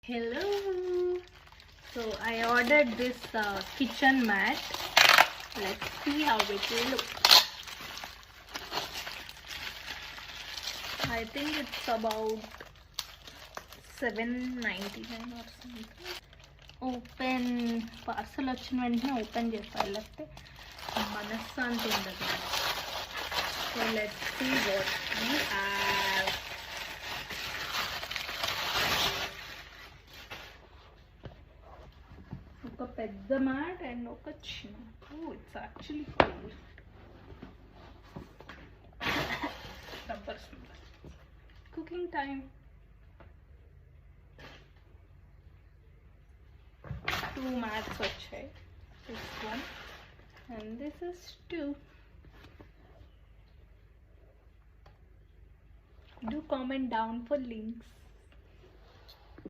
Hello. So I ordered this kitchen mat. Let's see how it will look. I think it's about $7.99 or something. Open parcel వచ్చిన వెంటనే open చేస్తాను, లేకపోతే మనశ్శాంతి ఉండదు. So let's see what we have. ఒక పెద్ద mat and ఒక చిన్న. It's actually cool. Rubber smell. Cooking time. 2 mats వచ్చాయి. This one and this is 2. Do comment down for links.